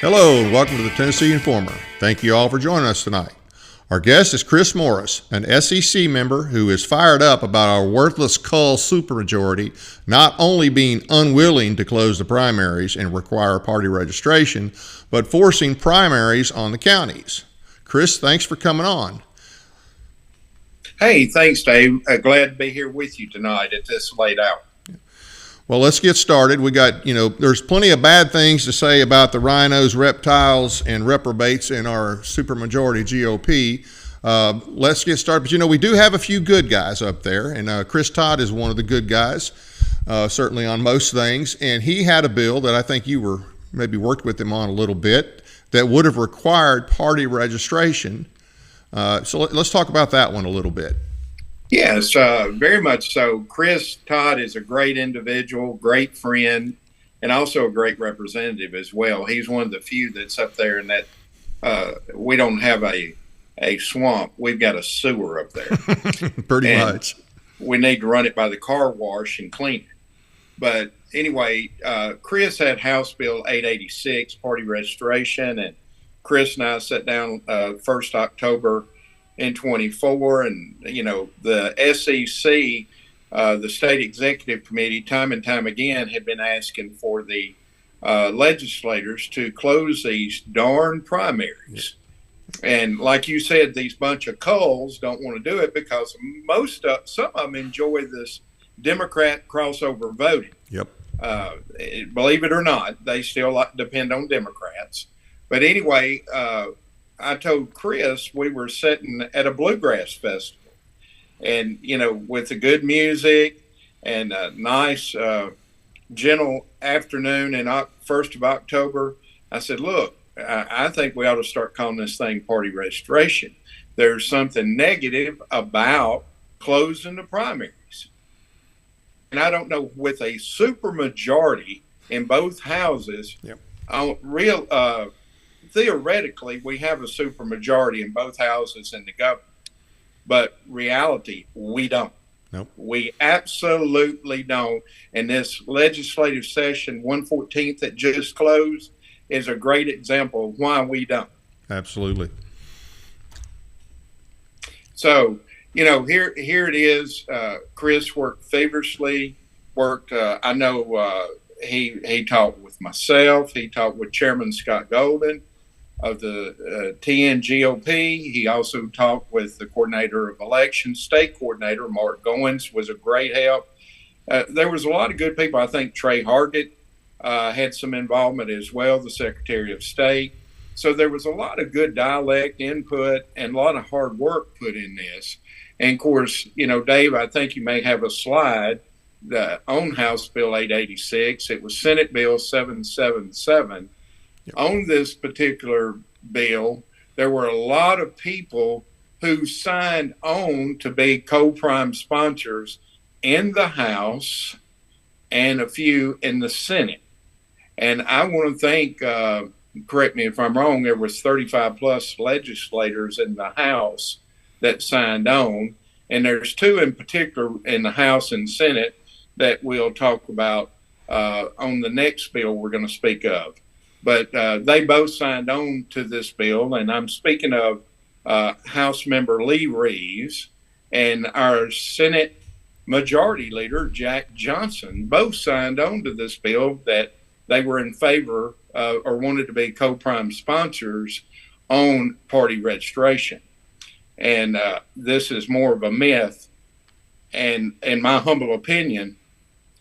Hello and welcome to the Tennessee Informer. Thank you all for joining us tonight. Our guest is Chris Morris, an SEC member who is fired up about our worthless cull supermajority not only being unwilling to close the primaries and require party registration, but forcing primaries on the counties. Chris, thanks for coming on. Hey, thanks, Dave. Glad to be here with you tonight at this late hour. Well, let's get started. We got, there's plenty of bad things to say about the rhinos, reptiles, and reprobates in our supermajority GOP. Let's get started. But, we do have a few good guys up there, and Chris Todd is one of the good guys, certainly on most things. And he had a bill that I think you were maybe worked with him on a little bit that would have required party registration. So let's talk about that one a little bit. Yes, very much so. Chris Todd is a great individual, great friend, and also a great representative as well. He's one of the few that's up there in that we don't have a swamp. We've got a sewer up there. Pretty much. We need to run it by the car wash and clean it. But anyway, Chris had House Bill 886, party registration, and Chris and I sat down 1st October in 24, and the SEC, the state executive committee, time and time again had been asking for the legislators to close these darn primaries. And like you said, these bunch of culls don't want to do it because some of them enjoy this Democrat crossover voting. Yep. Believe it or not, they still depend on Democrats. But anyway, I told Chris we were sitting at a bluegrass festival, and with the good music and a nice, gentle afternoon in 1st of October. I said, "Look, I think we ought to start calling this thing party registration. There's something negative about closing the primaries, and I don't know with a supermajority in both houses. Yep. Theoretically, we have a supermajority in both houses in the government, but reality, we don't. Nope. We absolutely don't. And this legislative session 114th that just closed is a great example of why we don't. Absolutely. So, here it is. Chris worked feverishly. I know he talked with myself. He talked with Chairman Scott Golden of the TN GOP. He also talked with the coordinator of elections, state coordinator Mark Goins was a great help. There was a lot of good people. I think Trey Hargett had some involvement as well, the Secretary of State. So there was a lot of good dialect input and a lot of hard work put in this. And of course, Dave, I think you may have a slide on House Bill 886. It was Senate Bill 777. Yep. On this particular bill, there were a lot of people who signed on to be co-prime sponsors in the House and a few in the Senate. And I want to thank, correct me if I'm wrong, there was 35 plus legislators in the House that signed on. And there's two in particular in the House and Senate that we'll talk about on the next bill we're going to speak of. But they both signed on to this bill, and I'm speaking of House Member Lee Reeves and our Senate Majority Leader Jack Johnson. Both signed on to this bill that they were in favor or wanted to be co-prime sponsors on party registration. And this is more of a myth, and in my humble opinion,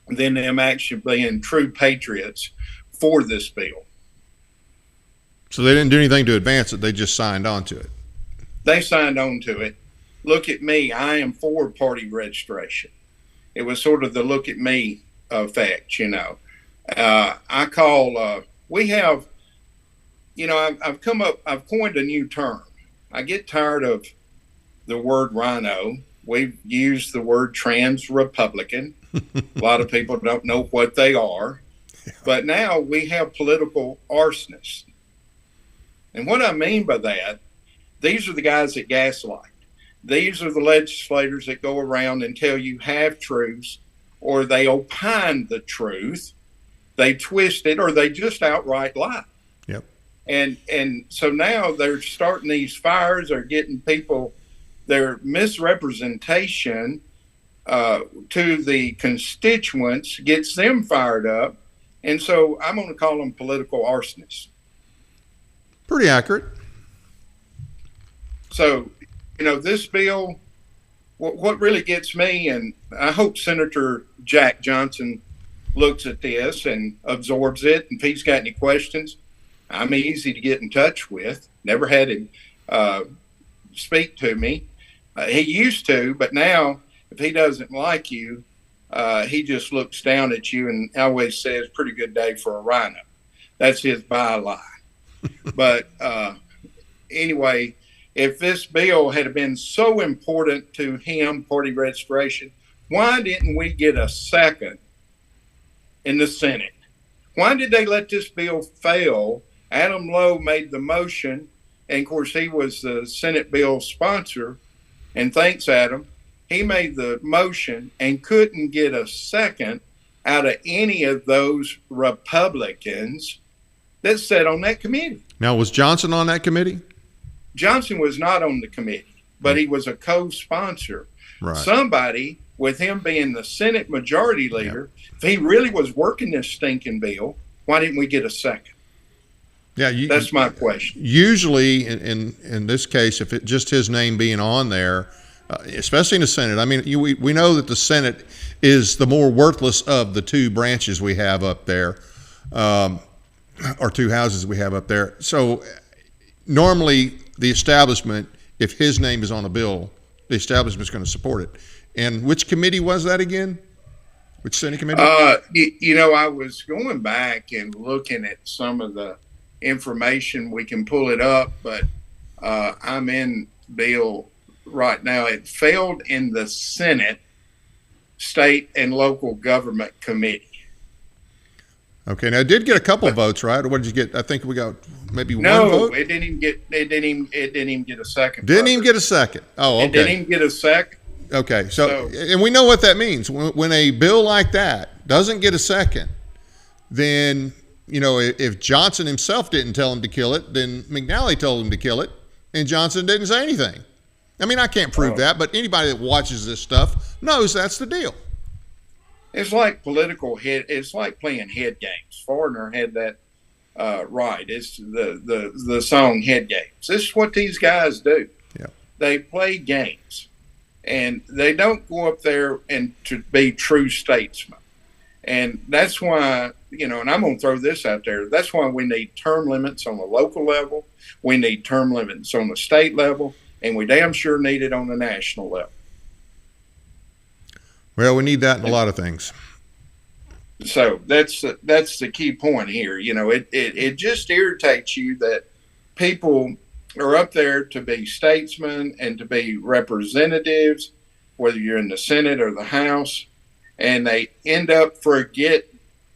than them actually being true patriots for this bill. So they didn't do anything to advance it. They just signed on to it. They signed on to it. Look at me. I am for party registration. It was sort of the look at me effect, I call, we have, I've coined a new term. I get tired of the word rhino. We've used the word trans-Republican. A lot of people don't know what they are. Yeah. But now we have political arsonists. And what I mean by that, these are the guys that gaslight. These are the legislators that go around and tell you half-truths, or they opine the truth, they twist it, or they just outright lie. Yep. And so now they're starting these fires, they're getting people, their misrepresentation to the constituents gets them fired up. And so I'm going to call them political arsonists. Pretty accurate. So, this bill, what really gets me, and I hope Senator Jack Johnson looks at this and absorbs it. And if he's got any questions, I'm easy to get in touch with. Never had him speak to me. He used to, but now if he doesn't like you, he just looks down at you and always says, "Pretty good day for a rhino." That's his byline. But anyway, if this bill had been so important to him, party registration, why didn't we get a second in the Senate? Why did they let this bill fail? Adam Lowe made the motion, and of course he was the Senate bill sponsor, and thanks, Adam. He made the motion and couldn't get a second out of any of those Republicans that sat on that committee. Now, was Johnson on that committee? Johnson was not on the committee, but he was a co-sponsor. Right. Somebody, with him being the Senate majority leader, if he really was working this stinking bill, why didn't we get a second? Yeah, that's my question. Usually, in this case, if it just his name being on there, especially in the Senate, I mean, we know that the Senate is the more worthless of the two branches we have up there, or two houses we have up there. So normally, the establishment, if his name is on a bill, the establishment's going to support it. And which committee was that again? Which Senate committee? I was going back and looking at some of the information. We can pull it up, but I'm in bill right now. It failed in the Senate State and Local Government Committee. Okay, now it did get a couple of votes, right? Or what did you get? I think we got maybe one vote. No, it didn't even get a second. Didn't even get a second. Oh, okay. It didn't even get a second. Okay, so and we know what that means. When a bill like that doesn't get a second, then if Johnson himself didn't tell him to kill it, then McNally told him to kill it, and Johnson didn't say anything. I mean, I can't prove that, but anybody that watches this stuff knows that's the deal. It's like it's like playing head games. Foreigner had that right. It's the song Head Games. This is what these guys do. Yeah. They play games, and they don't go up there and to be true statesmen. And that's why, and I'm going to throw this out there. That's why we need term limits on the local level. We need term limits on the state level, and we damn sure need it on the national level. Well, we need that in a lot of things. So that's the key point here. It just irritates you that people are up there to be statesmen and to be representatives, whether you're in the Senate or the House, and they end up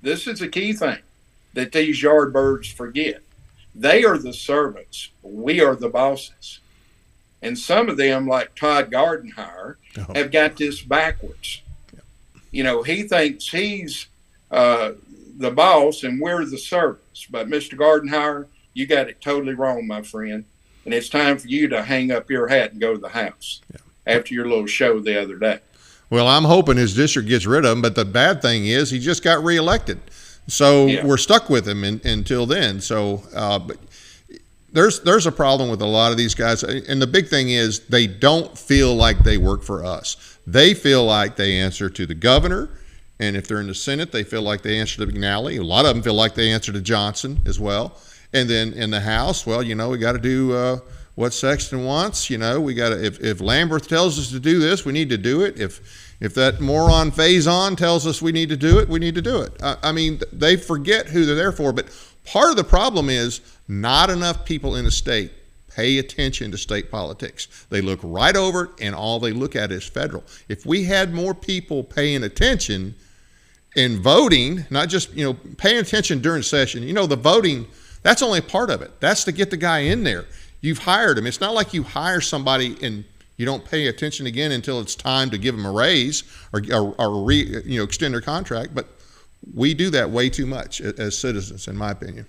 this is the key thing that these yardbirds forget. They are the servants. We are the bosses. And some of them, like Todd Gardenhire, have got this backwards. He thinks he's the boss and we're the servants. But Mr. Gardenhire, you got it totally wrong, my friend. And it's time for you to hang up your hat and go to the House after your little show the other day. Well, I'm hoping his district gets rid of him, but the bad thing is he just got reelected. So we're stuck with him until then. So but there's a problem with a lot of these guys. And the big thing is they don't feel like they work for us. They feel like they answer to the governor. And if they're in the Senate, they feel like they answer to McNally. A lot of them feel like they answer to Johnson as well. And then in the House, well, we got to do what Sexton wants. We got to, if Lamberth tells us to do this, we need to do it. If that moron Faison tells us we need to do it, we need to do it. I mean, they forget who they're there for. But part of the problem is not enough people in the state pay attention to state politics. They look right over it, and all they look at is federal. If we had more people paying attention and voting, not just, paying attention during session, the voting, that's only part of it. That's to get the guy in there. You've hired him. It's not like you hire somebody and you don't pay attention again until it's time to give them a raise or extend their contract. But we do that way too much as citizens, in my opinion.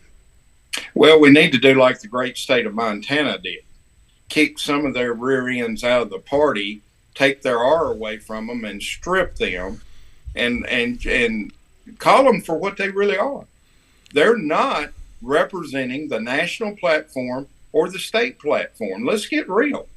Well, we need to do like the great state of Montana did. Kick some of their rear ends out of the party, take their R away from them, and strip them, and call them for what they really are. They're not representing the national platform or the state platform. Let's get real.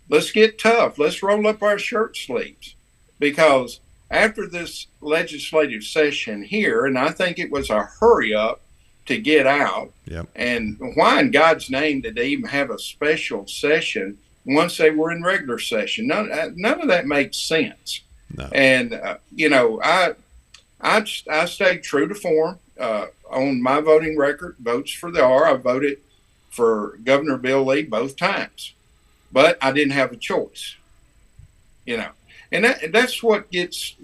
Let's get tough. Let's roll up our shirt sleeves, because after this legislative session here, and I think it was a hurry up to get out. Yep. And why in God's name did they even have a special session once they were in regular session? None of that makes sense. No. And I stayed true to form on my voting record. Votes for the R. I voted for Governor Bill Lee both times, but I didn't have a choice. And that's what gets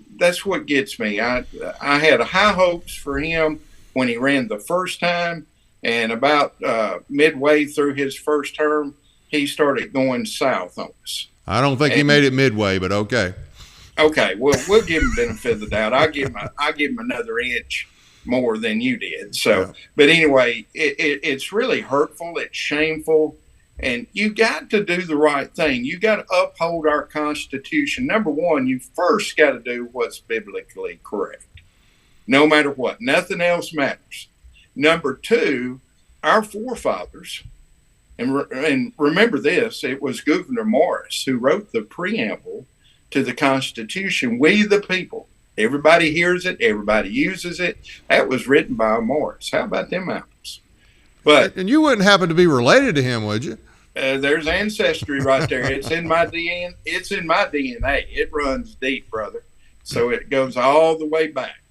me. I had high hopes for him when he ran the first time, and about midway through his first term, he started going south on us. I don't think he made it midway, but okay. Okay, well, we'll give him benefit of the doubt. I'll give him another inch more than you did. So, yeah. But anyway, it's really hurtful. It's shameful. And you got to do the right thing. You got to uphold our Constitution. Number one, you first got to do what's biblically correct, no matter what. Nothing else matters. Number two, our forefathers, and remember this, it was Gouverneur Morris who wrote the preamble to the Constitution. We the people. Everybody hears it. Everybody uses it. That was written by Morris. How about them apples? And you wouldn't happen to be related to him, would you? There's ancestry right there. It's in my DNA. It's in my DNA. It runs deep, brother. So it goes all the way back.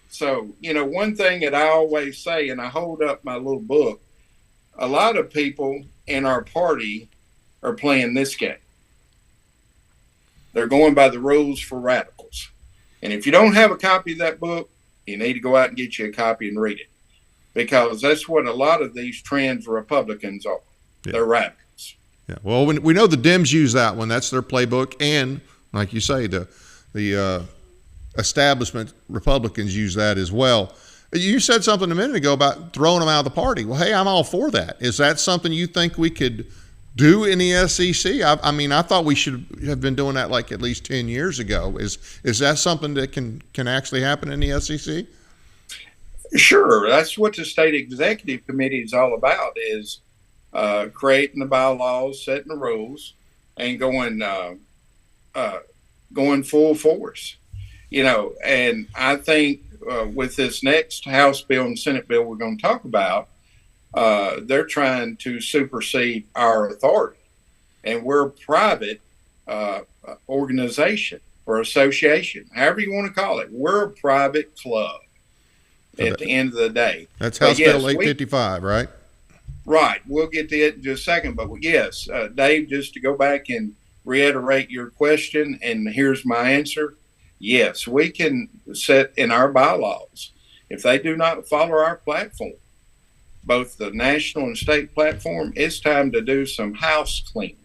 So, one thing that I always say, and I hold up my little book, a lot of people in our party are playing this game. They're going by the rules for radicals. And if you don't have a copy of that book, you need to go out and get you a copy and read it. Because that's what a lot of these trans Republicans are. Yeah. They're radicals. Yeah. Well, we know the Dems use that one. That's their playbook. And like you say, the establishment Republicans use that as well. You said something a minute ago about throwing them out of the party. Well, hey, I'm all for that. Is that something you think we could do in the SEC? I mean, I thought we should have been doing that like at least 10 years ago. Is that something that can actually happen in the SEC? Sure. That's what the state executive committee is all about, is creating the bylaws, setting the rules, and going full force. And I think with this next House bill and Senate bill we're going to talk about, they're trying to supersede our authority. And we're a private organization or association, however you want to call it. We're a private club at the end of the day. That's House Bill 855, right? Right. We'll get to it in just a second. But yes, Dave, just to go back and reiterate your question, and here's my answer. Yes, we can set in our bylaws, if they do not follow our platform, both the national and state platform, it's time to do some house cleaning.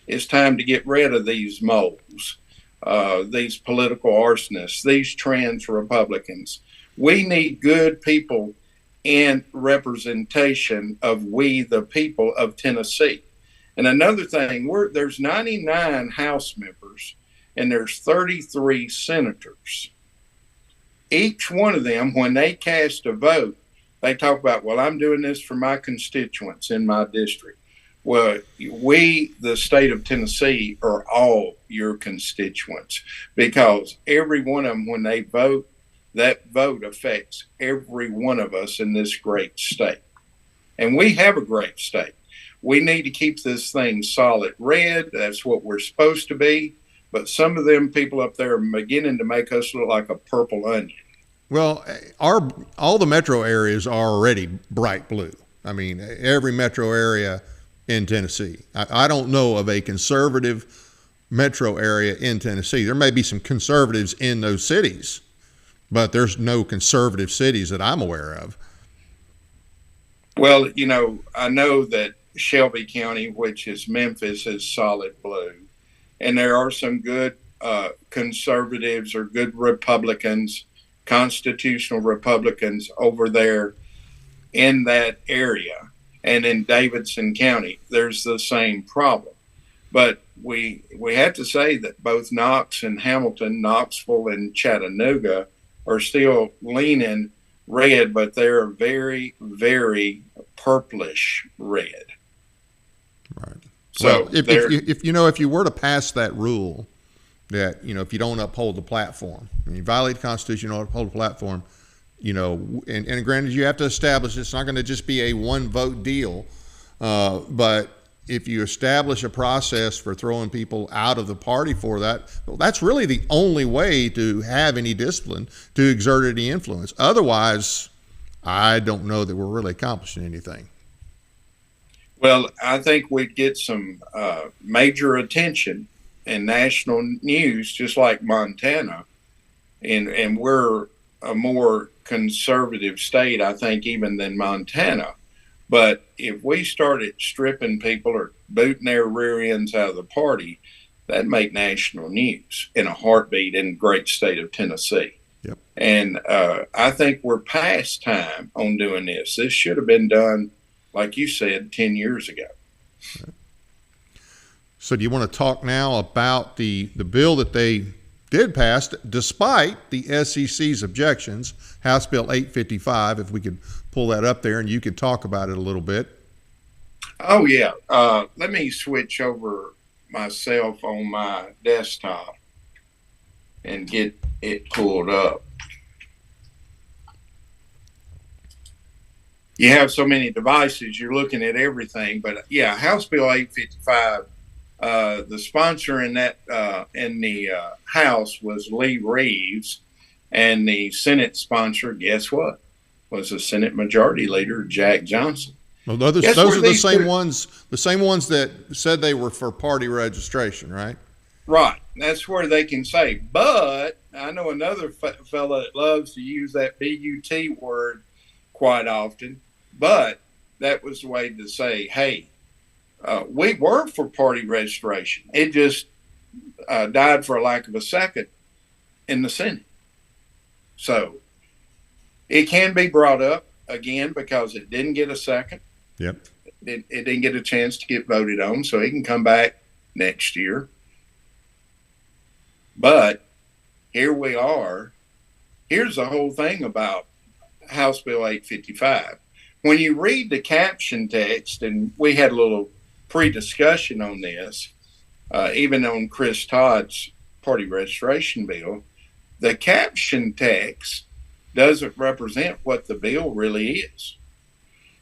It's time to get rid of these moles, these political arsonists, these trans Republicans. We need good people in representation of we, the people of Tennessee. And another thing, there's 99 House members and there's 33 senators. Each one of them, when they cast a vote, they talk about, well, I'm doing this for my constituents in my district. Well, we, the state of Tennessee, are all your constituents, because every one of them, when they vote, that vote affects every one of us in this great state. And we have a great state. We need to keep this thing solid red. That's what we're supposed to be. But some of them people up there are beginning to make us look like a purple onion. Well, all the metro areas are already bright blue. I mean, every metro area in Tennessee. I don't know of a conservative metro area in Tennessee. There may be some conservatives in those cities, but there's no conservative cities that I'm aware of. Well, I know that Shelby County, which is Memphis, is solid blue. And there are some good conservatives or good Republicans, constitutional Republicans over there in that area. And in Davidson County, there's the same problem. But we have to say that both Knox and Hamilton, Knoxville and Chattanooga are still leaning red, but they're very, very purplish red. Right. So well, if you were to pass that rule that, if you don't uphold the platform, you violate the Constitution, you don't uphold the platform, and granted, you have to establish it's not going to just be a one vote deal, but if you establish a process for throwing people out of the party for that, well, that's really the only way to have any discipline, to exert any influence. Otherwise, I don't know that we're really accomplishing anything. Well, I think we'd get some major attention in national news, just like Montana, and we're a more conservative state, I think, even than Montana. But if we started stripping people or booting their rear ends out of the party, that'd make national news in a heartbeat in the great state of Tennessee. Yep. And I think we're past time on doing this. This should have been done, like you said, 10 years ago. Right. So do you want to talk now about the bill that they did pass, despite the SEC's objections, House Bill 855, if we could pull that up there and you could talk about it a little bit. Oh, yeah. Let me switch over myself on my desktop and get it pulled up. You have so many devices, you're looking at everything. But, yeah, House Bill 855, the sponsor in that in the House was Lee Reeves, and the Senate sponsor, guess what, was the Senate Majority Leader Jack Johnson. Well, those are the same ones that said they were for party registration, right? Right. That's where they can say. But I know another fella that loves to use that BUT word quite often. But that was the way to say, hey, we were for party registration. It just died for a lack of a second in the Senate. So it can be brought up again because it didn't get a second. Yep. It didn't get a chance to get voted on, so it can come back next year. But here we are. Here's the whole thing about House Bill 855. When you read the caption text, and we had a little pre-discussion on this, even on Chris Todd's party registration bill, the caption text doesn't represent what the bill really is.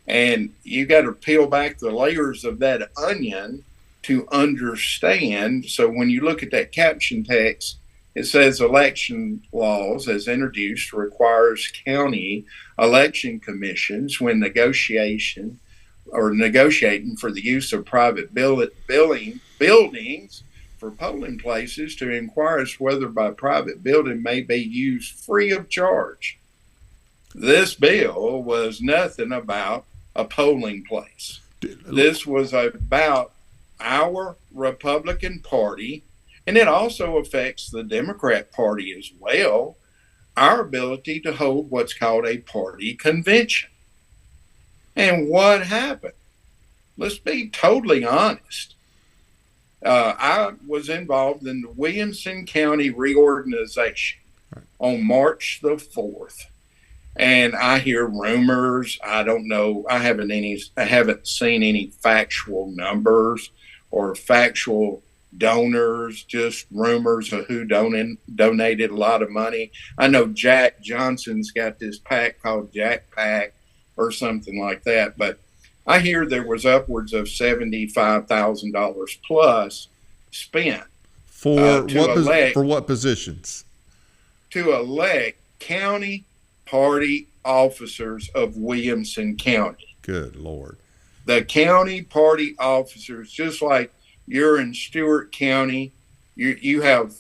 And you got to peel back the layers of that onion to understand. So when you look at that caption text, it says election laws as introduced requires county election commissions when negotiating for the use of private buildings for polling places to inquire as whether by private building may be used free of charge. This bill was nothing about a polling place. This was about our Republican Party, and it also affects the Democrat Party as well, our ability to hold what's called a party convention. And what happened? Let's be totally honest. I was involved in the Williamson County reorganization on March the 4th. And I hear rumors. I don't know. I haven't seen any factual numbers or factual donors, just rumors of who donated a lot of money. I know Jack Johnson's got this PAC called Jack PAC or something like that. But I hear there was upwards of $75,000 plus spent for what positions? To elect county party officers of Williamson County. Good Lord. The county party officers, just like you're in Stewart County, you have,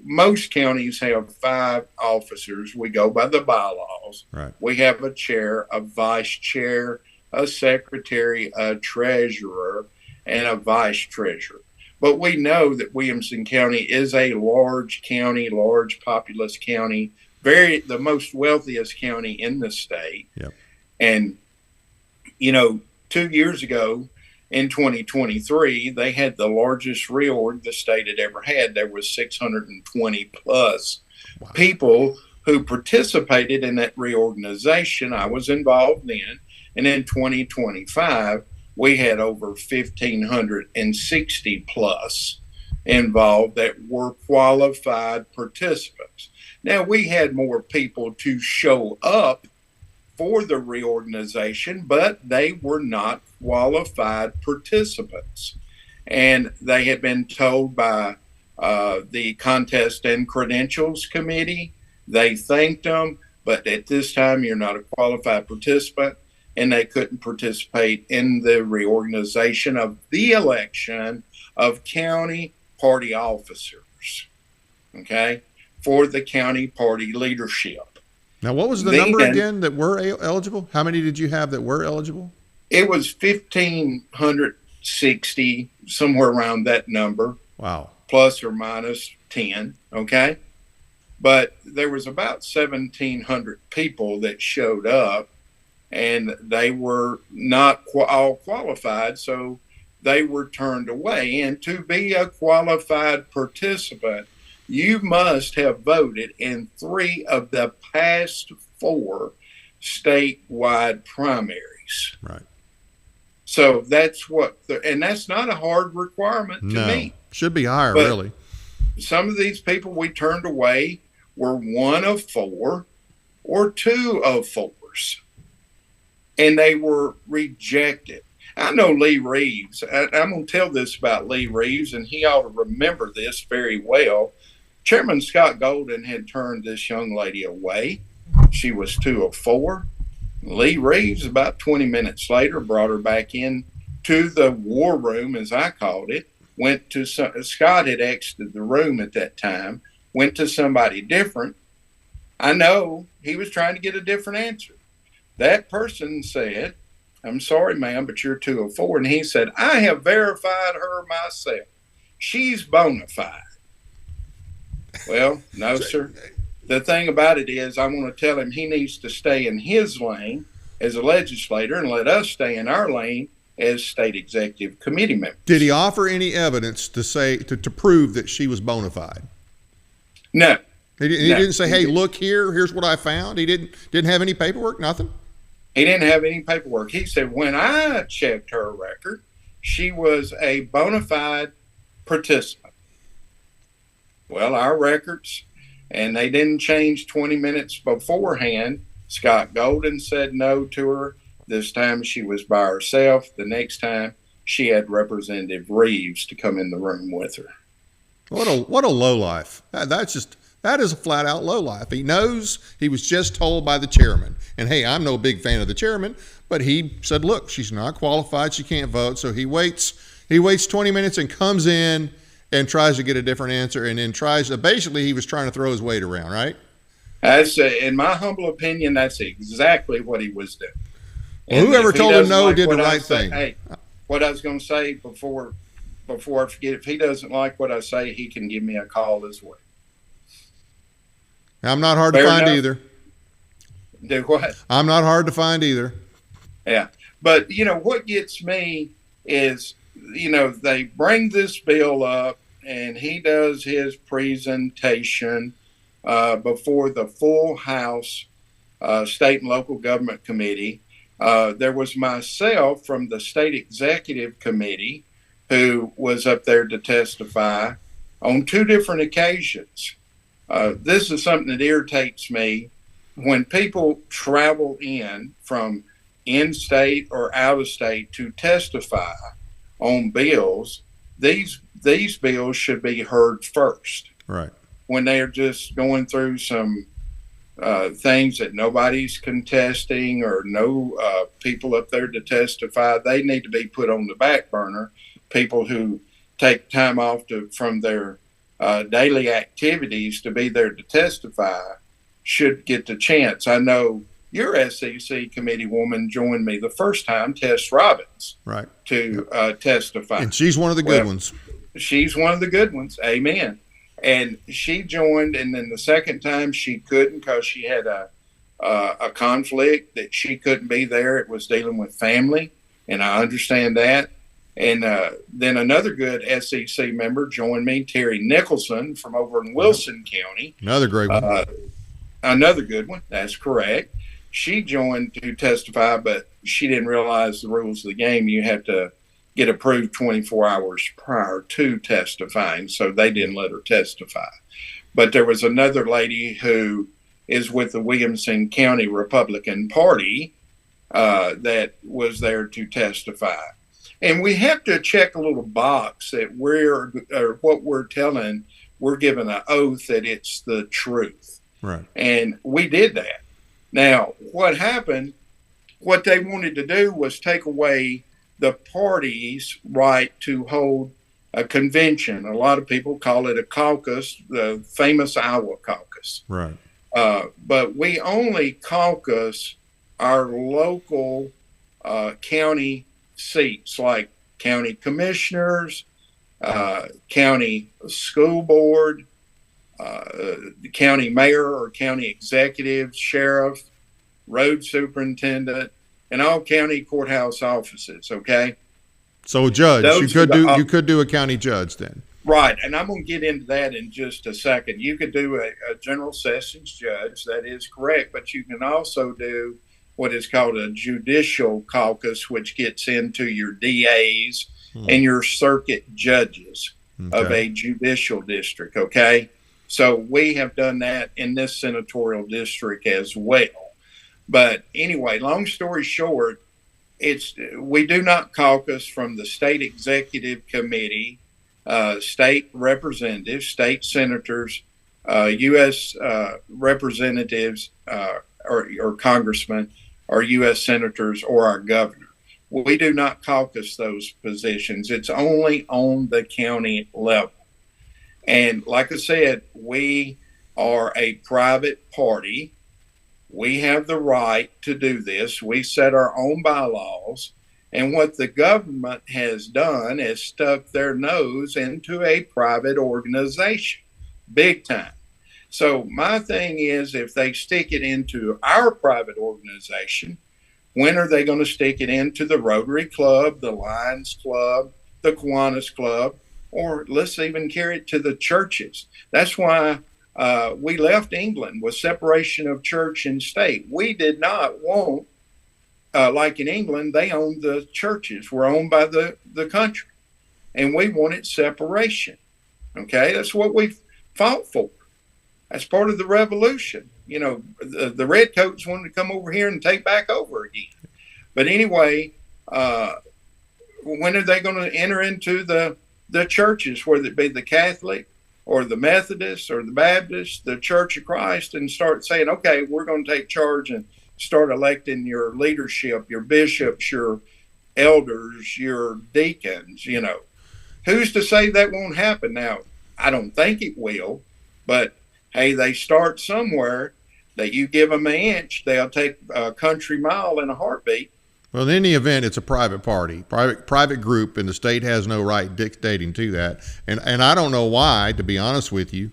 most counties have 5 officers. We go by the bylaws. Right. We have a chair, a vice chair, a secretary, a treasurer, and a vice treasurer. But we know that Williamson County is a large county, large populous county, the most wealthiest county in the state. Yep. And, 2 years ago, in 2023, they had the largest reorg the state had ever had. There was 620 plus people who participated in that reorganization. I was involved in. And in 2025, we had over 1,560 plus involved that were qualified participants. Now, we had more people to show up for the reorganization, but they were not qualified participants. And they had been told by the Contest and Credentials Committee, they thanked them, but at this time you're not a qualified participant, and they couldn't participate in the reorganization of the election of county party officers, okay, for the county party leadership. Now, what was the number again that were eligible? How many did you have that were eligible? It was 1,560, somewhere around that number. Wow. Plus or minus 10, okay? But there was about 1,700 people that showed up, and they were not all qualified, so they were turned away. And to be a qualified participant, you must have voted in 3 of the past 4 statewide primaries. Right. So that's and that's not a hard requirement to meet. Should be higher, but really. Some of these people we turned away were 1 of 4 or 2 of 4s, and they were rejected. I know Lee Reeves. I'm going to tell this about Lee Reeves, and he ought to remember this very well. Chairman Scott Golden had turned this young lady away. She was 2 of 4. Lee Reeves, about 20 minutes later, brought her back in to the war room, as I called it. Scott had exited the room at that time, went to somebody different. I know he was trying to get a different answer. That person said, "I'm sorry, ma'am, but you're 2 of 4. And he said, "I have verified her myself. She's bona fide." Well, no, sir. The thing about it is, I want to tell him he needs to stay in his lane as a legislator and let us stay in our lane as state executive committee members. Did he offer any evidence to prove that she was bona fide? No. He didn't say, "Hey, look here. Here's what I found." He didn't have any paperwork. Nothing. He didn't have any paperwork. He said, when I checked her record, she was a bona fide participant. Well, our records, and they didn't change 20 minutes beforehand. Scott Golden said no to her. This time she was by herself. The next time she had Representative Reeves to come in the room with her. What a lowlife. That is a flat out lowlife. He knows he was just told by the chairman. And hey, I'm no big fan of the chairman, but he said, look, she's not qualified. She can't vote. So he waits 20 minutes and comes in and tries to get a different answer, and then basically he was trying to throw his weight around, right? In my humble opinion, that's exactly what he was doing. Well, whoever told him no did the right thing. Hey, what I was going to say before I forget, if he doesn't like what I say, he can give me a call as well. I'm not hard to find either. Do what? I'm not hard to find either. Yeah. But, what gets me is, they bring this bill up and he does his presentation before the full House State and Local Government Committee. There was myself from the State Executive Committee who was up there to testify on 2 different occasions. This is something that irritates me. When people travel in from in-state or out-of-state to testify on bills, these bills should be heard first. Right. When they are just going through some things that nobody's contesting or no people up there to testify, they need to be put on the back burner. People who take time off from their daily activities to be there to testify should get the chance. I know your SEC committee woman joined me the first time, Tess Robbins, right, to testify. And she's one of the good ones. She's one of the good ones. Amen. And she joined, and then the second time she couldn't because she had a conflict that she couldn't be there. It was dealing with family, and I understand that. And then another good SEC member joined me, Terry Nicholson from over in Wilson County. Another great one. Another good one. That's correct. She joined to testify, but she didn't realize the rules of the game. You have to get approved 24 hours prior to testifying, so they didn't let her testify. But there was another lady who is with the Williamson County Republican Party that was there to testify. And we have to check a little box that what we're telling, we're given an oath that it's the truth. Right. And we did that. Now, what happened, what they wanted to do was take away the party's right to hold a convention. A lot of people call it a caucus, the famous Iowa caucus. Right. But we only caucus our local county seats, like county commissioners, county school board, the county mayor or county executive, sheriff, road superintendent, and all county courthouse offices. Okay. So a judge, you could do a county judge then. Right, and I'm going to get into that in just a second. You could do a general sessions judge, that is correct, but you can also do what is called a judicial caucus, which gets into your DAs and your circuit judges of a judicial district, okay? So we have done that in this senatorial district as well. But anyway, long story short, we do not caucus from the state executive committee, state representatives, state senators, U.S. representatives, or congressmen, or U.S. senators, or our governor. We do not caucus those positions. It's only on the county level. And like I said, we are a private party. We have the right to do this. We set our own bylaws. And what the government has done is stuck their nose into a private organization, big time. So my thing is, if they stick it into our private organization, when are they going to stick it into the Rotary Club, the Lions Club, the Kiwanis Club, or let's even carry it to the churches? That's why we left England with separation of church and state. We did not want, like in England, they owned the churches, were owned by the country, and we wanted separation. Okay, that's what we fought for. That's part of the revolution. You know, the redcoats wanted to come over here and take back over again. But anyway, when are they going to enter into the churches, whether it be the Catholic or the Methodist or the Baptist, the Church of Christ, and start saying, okay, we're going to take charge and start electing your leadership, your bishops, your elders, your deacons, you know. Who's to say that won't happen? Now, I don't think it will, but hey, they start somewhere. That you give them an inch, they'll take a country mile in a heartbeat. Well, in any event, it's a private party, private group, and the state has no right dictating to that. And I don't know why, to be honest with you,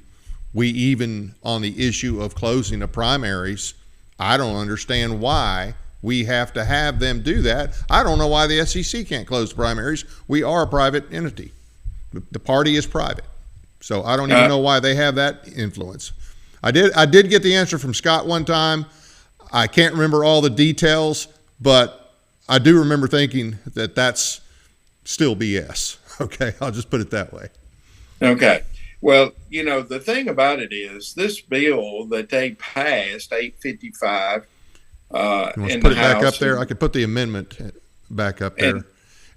we even on the issue of closing the primaries, I don't understand why we have to have them do that. I don't know why the SEC can't close the primaries. We are a private entity. The party is private. So I don't even know why they have that influence. I did get the answer from Scott one time. I can't remember all the details, but I do remember thinking that that's still BS. Okay, I'll just put it that way. Okay. Well, you know, the thing about it is this bill that they passed, 855, you want to put it back up there? I could put the amendment back up there.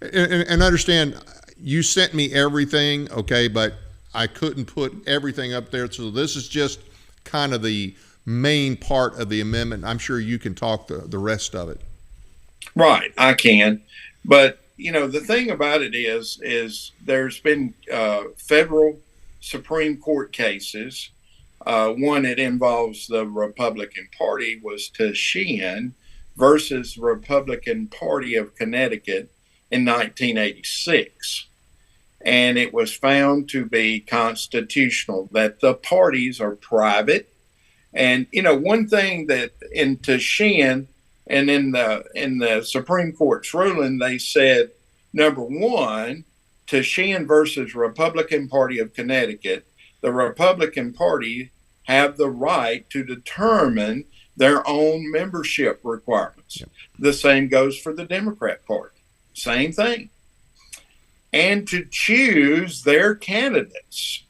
And understand, you sent me everything, okay, but I couldn't put everything up there. So this is just kind of the main part of the amendment. I'm sure you can talk the rest of it. Right, I can. But, you know, the thing about it is there's been federal Supreme Court cases. One that involves the Republican Party was Sheehan versus Republican Party of Connecticut in 1986. And it was found to be constitutional, that the parties are private. And, you know, one thing that in Sheehan, And in the Supreme Court's ruling, they said, number one, to Sheehan versus Republican Party of Connecticut, the Republican Party have the right to determine their own membership requirements. Yep. The same goes for the Democrat Party. Same thing. And to choose their candidates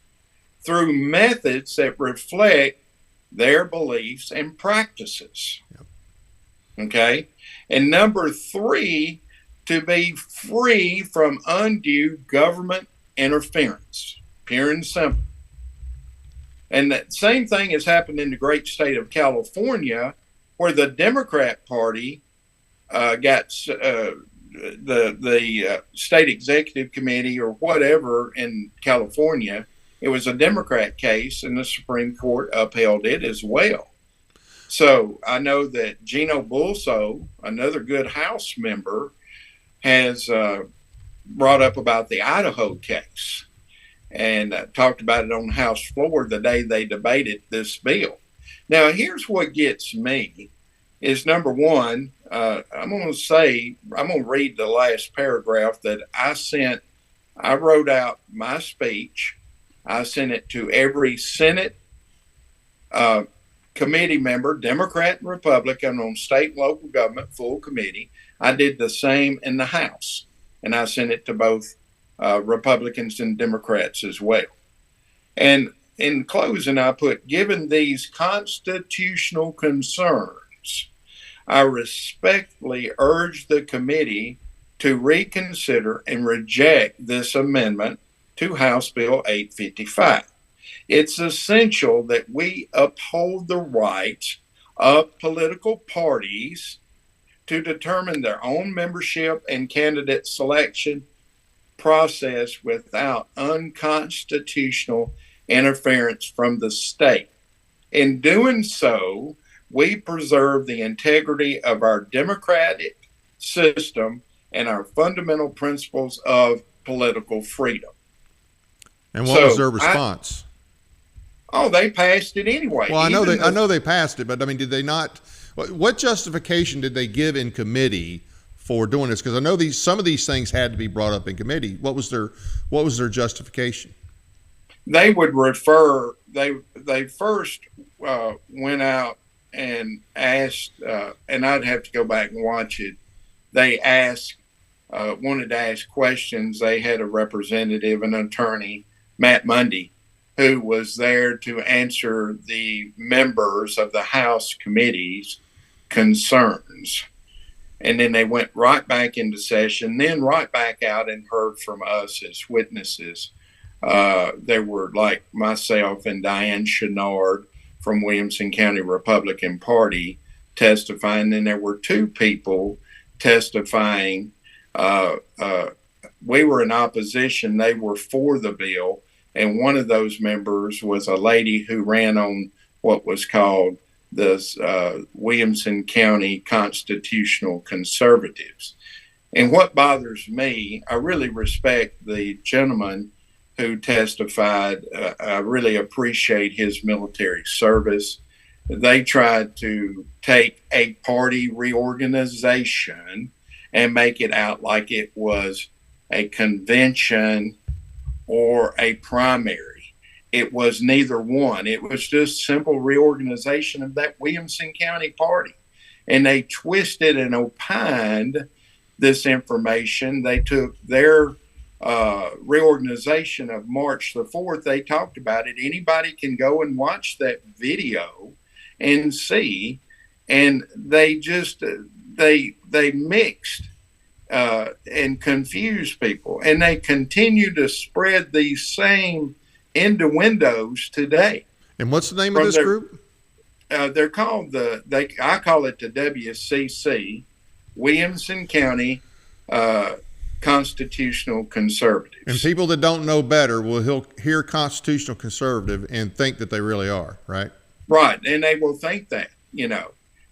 through methods that reflect their beliefs and practices. Yep. Okay? And number three, to be free from undue government interference, pure and simple. And that same thing has happened in the great state of California, where the Democrat Party got the state executive committee or whatever in California. It was a Democrat case, and the Supreme Court upheld it as well. So I know that Gino Bulso, another good House member, has brought up about the Idaho case and talked about it on the House floor the day they debated this bill. Now, here's what gets me is, number one, I'm going to read the last paragraph that I sent. I wrote out my speech. I sent it to every Senate committee member, Democrat and Republican, on state and local government, full committee. I did the same in the House, and I sent it to both Republicans and Democrats as well. And in closing, I put, given these constitutional concerns, I respectfully urge the committee to reconsider and reject this amendment to House Bill 855. It's essential that we uphold the rights of political parties to determine their own membership and candidate selection process without unconstitutional interference from the state. In doing so, we preserve the integrity of our democratic system and our fundamental principles of political freedom. And what was their response? They passed it anyway. Well, I know they passed it, but I mean, did they not? What justification did they give in committee for doing this? Because I know some of these things had to be brought up in committee. What was their justification? They would refer. They first went out and asked, and I'd have to go back and watch it. They wanted to ask questions. They had a representative, an attorney, Matt Mundy, who was there to answer the members of the House committee's concerns. And then they went right back into session, then right back out and heard from us as witnesses. There were like myself and Diane Chenard from Williamson County Republican Party testifying. Then there were two people testifying. We were in opposition. They were for the bill. And one of those members was a lady who ran on what was called the Williamson County Constitutional Conservatives. And what bothers me, I really respect the gentleman who testified. I really appreciate his military service. They tried to take a party reorganization and make it out like it was a convention or a primary. It was neither one. It was just simple reorganization of that Williamson County party. And they twisted and opined this information. They took their reorganization of March the 4th. They talked about it. Anybody can go and watch that video and see. And they just, they mixed and confuse people. And they continue to spread these same innuendos today. And what's the name of this group? They're called I call it the WCC, Williamson County Constitutional Conservatives. And people that don't know better will hear constitutional conservative and think that they really are, right? Right. And they will think that,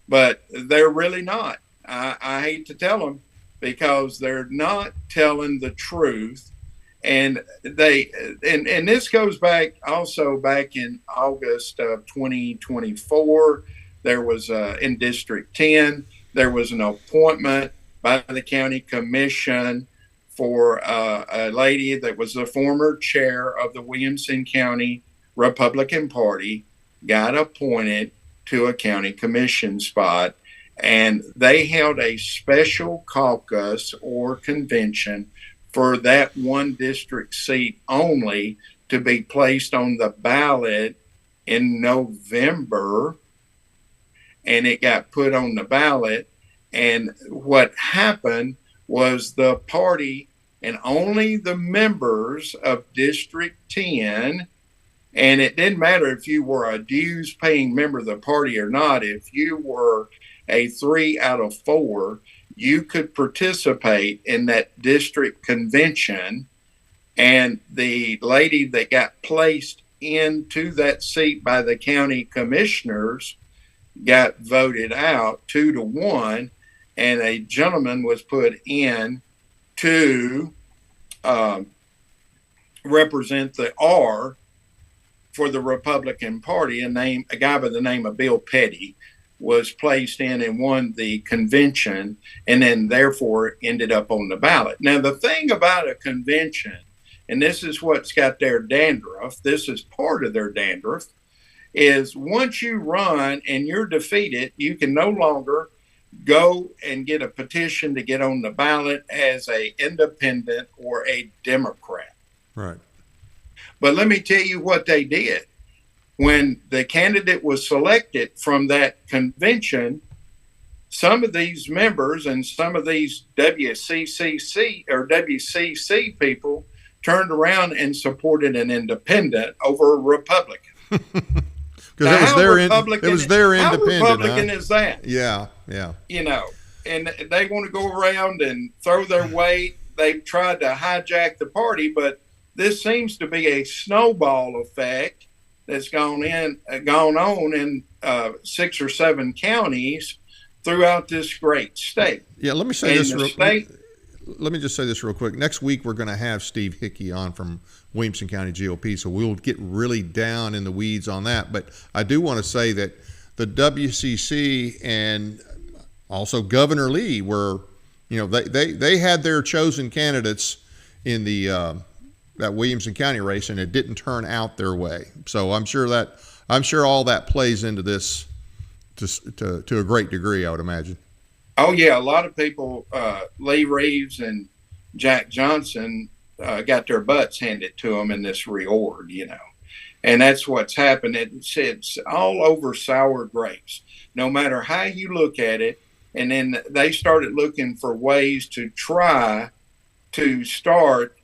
but they're really not. I hate to tell them, because they're not telling the truth. And and this goes back in August of 2024. There was in District 10, There was an appointment by the county commission for a lady that was the former chair of the Williamson County Republican Party, got appointed to a county commission spot. And they held a special caucus or convention for that one district seat only to be placed on the ballot in November. And it got put on the ballot. And what happened was the party and only the members of District 10, and it didn't matter if you were a dues paying member of the party or not, if you were a 3 out of 4, you could participate in that district convention. And the lady that got placed into that seat by the county commissioners got voted out 2-1, and a gentleman was put in to represent the R for the Republican Party. A guy by the name of Bill Petty was placed in and won the convention, and then therefore ended up on the ballot. Now, the thing about a convention, and this is what's got their dandruff, this is part of their dandruff, is once you run and you're defeated, you can no longer go and get a petition to get on the ballot as a independent or a Democrat. Right. But let me tell you what they did. When the candidate was selected from that convention, some of these members and some of these WCCC or WCC people turned around and supported an independent over a Republican. Because it was their independent. How Republican is that? Yeah. You know, and they want to go around and throw their weight. They've tried to hijack the party, but this seems to be a snowball effect that's gone on in 6 or 7 counties throughout this great state. Yeah, let me say this let me just say this real quick. Next week, we're going to have Steve Hickey on from Williamson County GOP, so we'll get really down in the weeds on that. But I do want to say that the WCC and also Governor Lee were, they had their chosen candidates in the that Williamson County race, and it didn't turn out their way. So I'm sure all that plays into this to a great degree, I would imagine. Oh, yeah. A lot of people, Lee Reeves and Jack Johnson, got their butts handed to them in this reorg, And that's what's happened. It's all over sour grapes, no matter how you look at it. And then they started looking for ways to try to start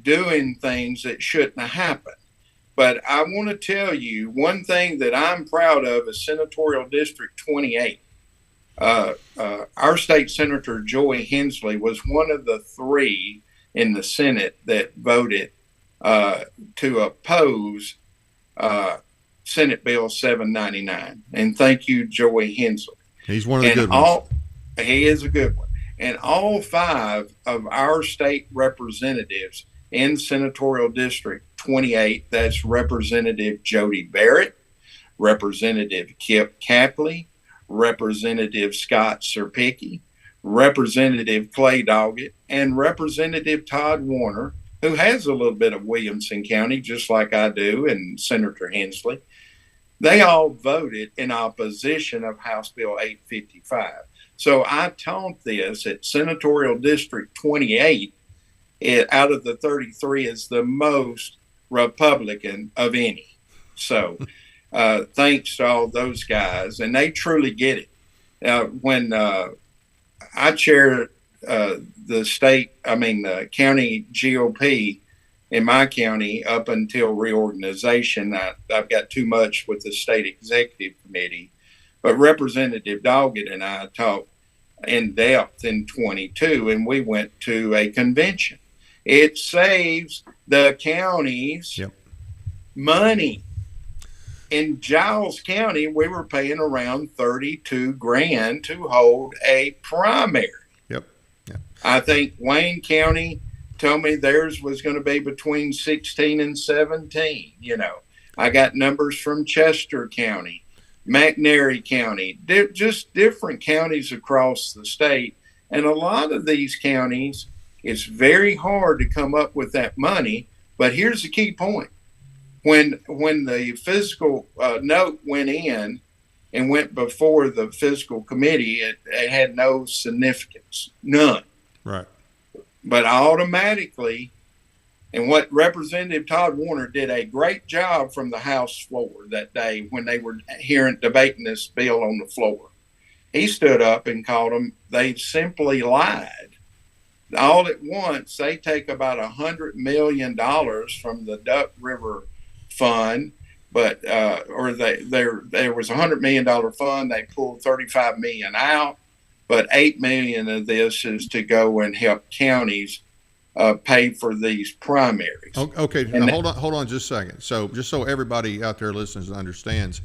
doing things that shouldn't have happened. But I want to tell you one thing that I'm proud of is Senatorial District 28. Our state senator, Joey Hensley, was one of the 3 in the Senate that voted to oppose Senate Bill 799. And thank you, Joey Hensley. He's one of the good ones. He is a good one. And all 5 of our state representatives in Senatorial District 28, that's Representative Jody Barrett, Representative Kip Capley, Representative Scott Serpicki, Representative Clay Doggett, and Representative Todd Warner, who has a little bit of Williamson County, just like I do, and Senator Hensley. They all voted in opposition of House Bill 855. So I taught this at Senatorial District 28, out of the 33 is the most Republican of any. So thanks to all those guys, and they truly get it. When I chair the county GOP in my county up until reorganization, I've got too much with the state executive committee. But Representative Doggett and I talked in depth in 22, and we went to a convention. It saves the counties money. In Giles County, we were paying around $32,000 to hold a primary. Yep. I think Wayne County told me theirs was going to be between 16 and 17. I got numbers from Chester County McNairy County, just different counties across the state. And a lot of these counties, it's very hard to come up with that money. But here's the key point. When the fiscal note went in and went before the fiscal committee, it had no significance, none. Right. But automatically, and what Representative Todd Warner did a great job from the House floor that day when they were debating this bill on the floor. He stood up and called them, they simply lied. All at once, they take about $100 million from the Duck River Fund, but there was a $100 million fund. They pulled $35 million out, but $8 million of this is to go and help counties pay for these primaries. Okay, now hold on just a second. So just so everybody out there listens and understands,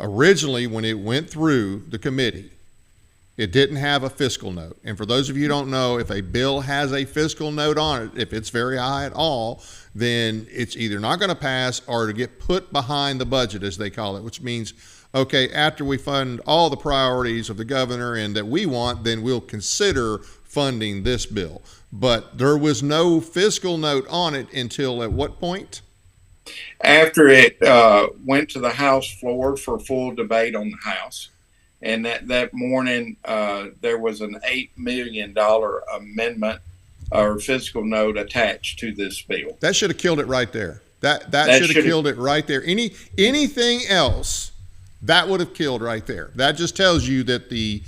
originally when it went through the committee, it didn't have a fiscal note. And for those of you who don't know, if a bill has a fiscal note on it, if it's very high at all, then it's either not going to pass or to get put behind the budget, as they call it, which means, okay, after we fund all the priorities of the governor and that we want, then we'll consider funding this bill. But there was no fiscal note on it until at what point? After it went to the House floor for full debate on the House. And that morning, there was an $8 million amendment or fiscal note attached to this bill. That should have killed it right there. That should have killed it right there. Anything else, that would have killed right there. That just tells you that the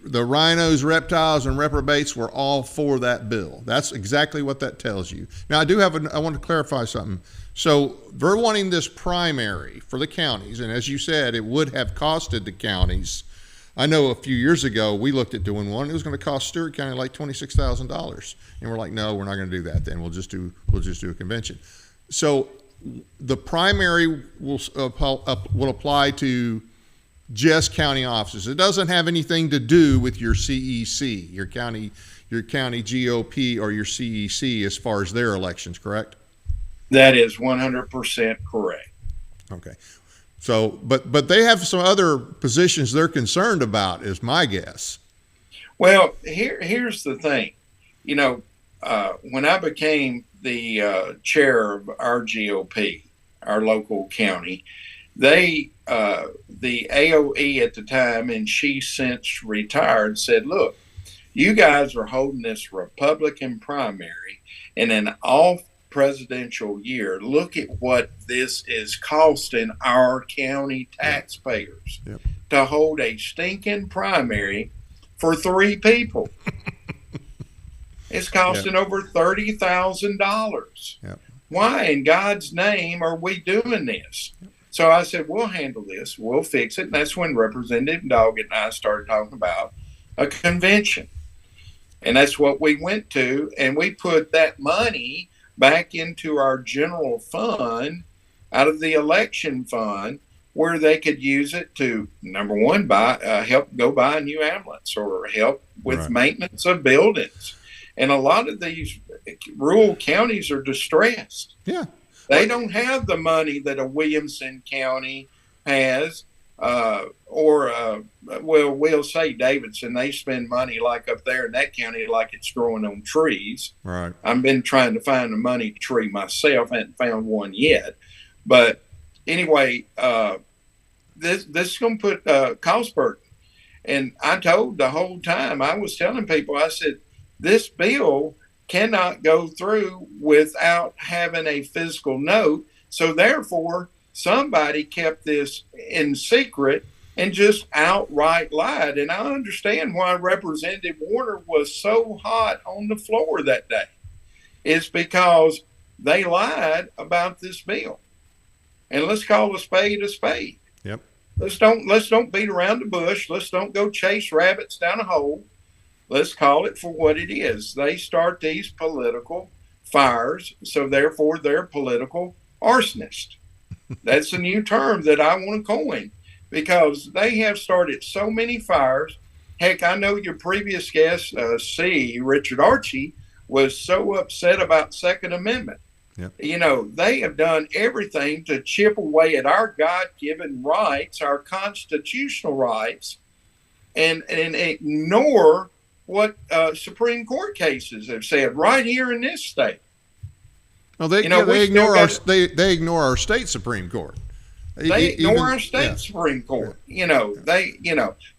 rhinos, reptiles, and reprobates were all for that bill. That's exactly what that tells you. Now, I want to clarify something. So they're wanting this primary for the counties, and as you said, it would have costed the counties. I know a few years ago we looked at doing one. It was going to cost Stewart County like $26,000, and we're like, no, we're not going to do that. Then we'll just do a convention. So the primary will apply to just county offices. It doesn't have anything to do with your CEC, your county GOP, or your CEC as far as their elections, correct? That is 100% correct. Okay. So, but they have some other positions they're concerned about, is my guess. Well, here's the thing. You know, when I became the chair of our GOP, our local county, the AOE at the time, and she since retired, said, look, you guys are holding this Republican primary in an off-presidential year. Look at what this is costing our county taxpayers to hold a stinking primary for 3 people. It's costing over $30,000. Yep. Why in God's name are we doing this? So I said, we'll handle this. We'll fix it. And that's when Representative Doggett and I started talking about a convention. And that's what we went to. And we put that money back into our general fund out of the election fund, where they could use it to, number one, help go buy a new ambulance or help with maintenance of buildings. And a lot of these rural counties are distressed. Yeah. They don't have the money that a Williamson County has, we'll say Davidson. They spend money like up there in that county like it's growing on trees. Right. I've been trying to find a money tree myself. I haven't found one yet. But anyway, this is going to put cost burden. And I told the whole time, I was telling people, I said, this bill cannot go through without having a fiscal note. So therefore, somebody kept this in secret and just outright lied. And I understand why Representative Warner was so hot on the floor that day. It's because they lied about this bill. And let's call a spade a spade. Yep. Let's don't beat around the bush. Let's don't go chase rabbits down a hole. Let's call it for what it is. They start these political fires, so therefore they're political arsonists. That's a new term that I want to coin, because they have started so many fires. Heck, I know your previous guest, Richard Archie, was so upset about Second Amendment. Yep. They have done everything to chip away at our God-given rights, our constitutional rights, and ignore what Supreme Court cases have said right here in this state. Well, they ignore our state Supreme Court. They ignore our state Supreme Court.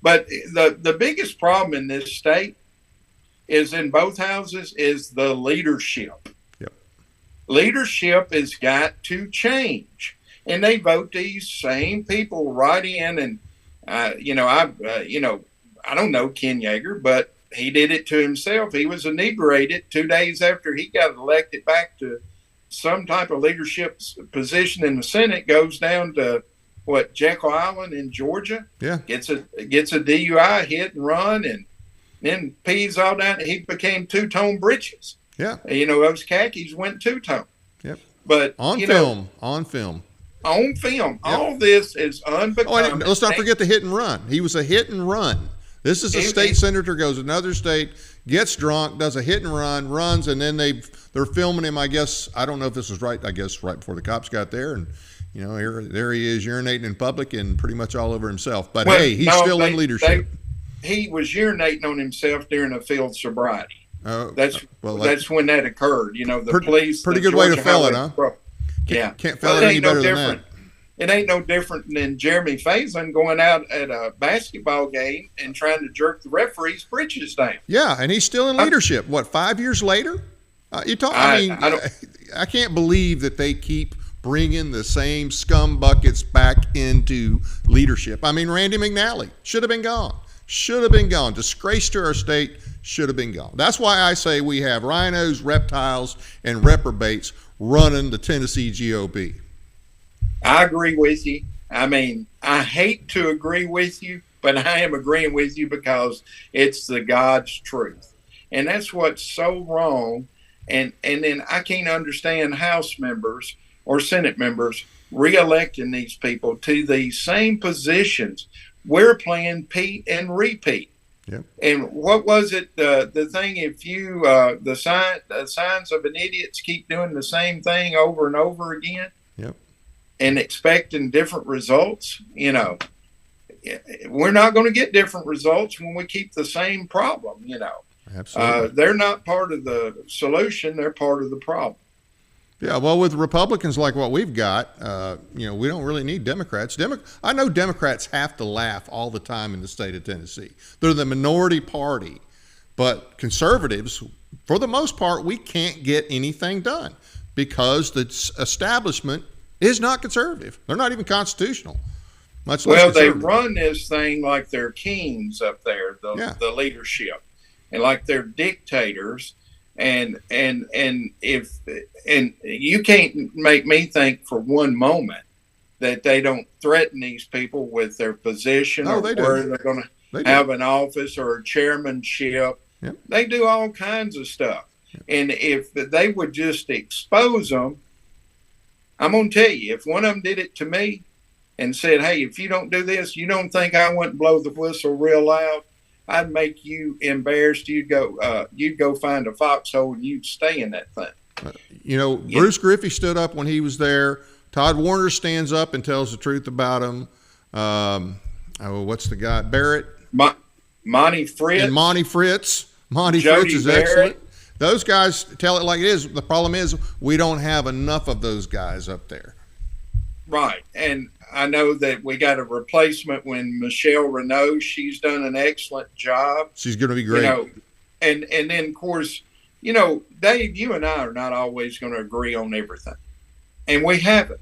But the biggest problem in this state is in both houses is the leadership. Yep. Leadership has got to change, and they vote these same people right in. And I don't know Ken Yeager, but he did it to himself. He was inebriated 2 days after he got elected back to some type of leadership position in the Senate. Goes down to Jekyll Island in Georgia. Yeah, gets a DUI, hit and run, and then pees all down. He became two-tone britches. Yeah, those khakis went two-tone. Yep. But on film. Yep. All this is unbecoming. Let's not forget the hit and run. He was a hit and run. This is a state senator goes to another state, gets drunk, does a hit and run, runs, and then they're filming him. I guess I don't know if this was right. I guess right before the cops got there, and there he is urinating in public and pretty much all over himself. But he's still in leadership. He was urinating on himself during a field sobriety. That's when that occurred. The police. Pretty good way to fill it, huh? Yeah, can't fill it any better than that. It ain't no different than Jeremy Faison going out at a basketball game and trying to jerk the referee's britches down. Yeah, and he's still in leadership. 5 years later? I can't believe that they keep bringing the same scum buckets back into leadership. Randy McNally should have been gone. Disgrace to our state, should have been gone. That's why I say we have rhinos, reptiles, and reprobates running the Tennessee GOP. I agree with you. I hate to agree with you, but I am agreeing with you because it's the God's truth. And that's what's so wrong. And then I can't understand House members or Senate members reelecting these people to these same positions. We're playing Pete and repeat. Yep. And what was it? The thing, if you, the signs of an idiot's keep doing the same thing over and over again. Yep. And expecting different results, we're not going to get different results when we keep the same problem, Absolutely. They're not part of the solution. They're part of the problem. Yeah, well, with Republicans like what we've got, we don't really need Democrats. I know Democrats have to laugh all the time in the state of Tennessee. They're the minority party. But conservatives, for the most part, we can't get anything done because the establishment is not conservative. They're not even constitutional. Much less they run this thing like they're kings up there, the leadership, and like they're dictators. And you can't make me think for one moment that they don't threaten these people with their position or where they're going to have an office or a chairmanship. Yep. They do all kinds of stuff. Yep. And if they would just expose them, I'm going to tell you, if one of them did it to me and said, hey, if you don't do this, you don't think I wouldn't blow the whistle real loud, I'd make you embarrassed. You'd go find a foxhole and you'd stay in that thing. Bruce Griffey stood up when he was there. Todd Warner stands up and tells the truth about him. What's the guy? Barrett? Monty Fritz. And Monty Fritz. Monty Jody Fritz is Barrett. excellent. Those guys tell it like it is. The problem is we don't have enough of those guys up there. Right. And I know that we got a replacement when Michelle Renaud, she's done an excellent job. She's going to be great. And then, of course, Dave, you and I are not always going to agree on everything. And we haven't.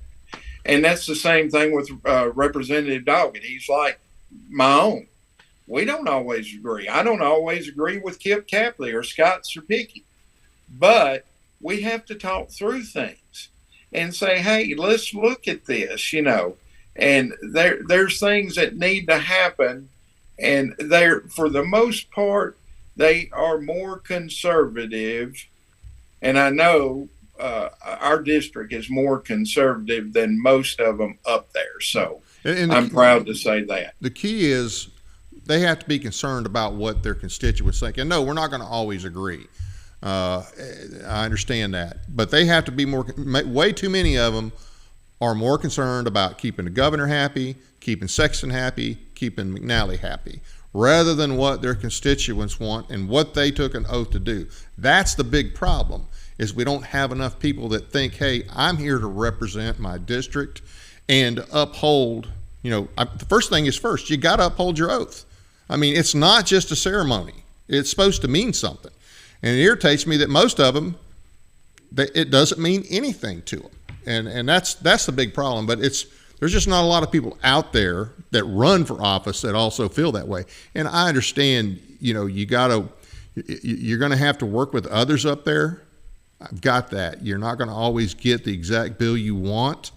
And that's the same thing with Representative Doggett. He's like my own. We don't always agree. I don't always agree with Kip Capley or Scott Serpicki. But we have to talk through things and say, hey, let's look at this, and there's things that need to happen. And for the most part, they are more conservative. And I know our district is more conservative than most of them up there. So I'm proud to say that. The key is they have to be concerned about what their constituents think. And no, we're not going to always agree. I understand that, but they have to be more. Way too many of them are more concerned about keeping the governor happy, keeping Sexton happy, keeping McNally happy, rather than what their constituents want and what they took an oath to do. That's the big problem, is we don't have enough people that think, hey, I'm here to represent my district and uphold, the first thing is first, you got to uphold your oath. I mean, it's not just a ceremony. It's supposed to mean something. And it irritates me that most of them, it doesn't mean anything to them. And that's the big problem. But there's just not a lot of people out there that run for office that also feel that way. And I understand, you're going to have to work with others up there. I've got that. You're not going to always get the exact bill you want.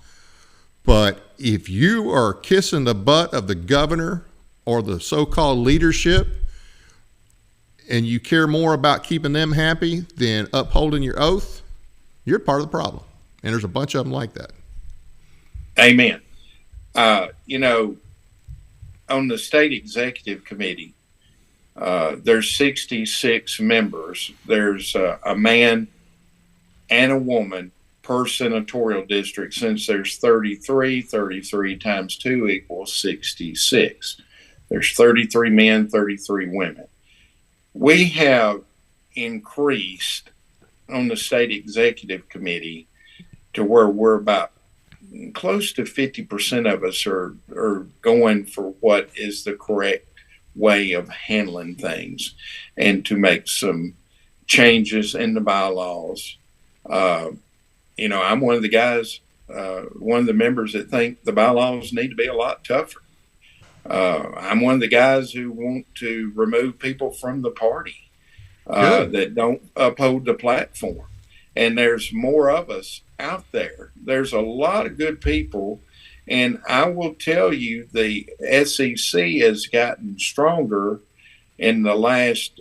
But if you are kissing the butt of the governor or the so-called leadership, and you care more about keeping them happy than upholding your oath, you're part of the problem. And there's a bunch of them like that. Amen. On the state executive committee, there's 66 members. There's a man and a woman per senatorial district. Since there's 33 times 2 equals 66. There's 33 men, 33 women. We have increased on the state executive committee to where we're about close to 50% of us are going for what is the correct way of handling things and to make some changes in the bylaws. I'm one of the guys, one of the members that think the bylaws need to be a lot tougher. I'm one of the guys who want to remove people from the party that don't uphold the platform. And there's more of us out there. There's a lot of good people. And I will tell you, the SEC has gotten stronger in the last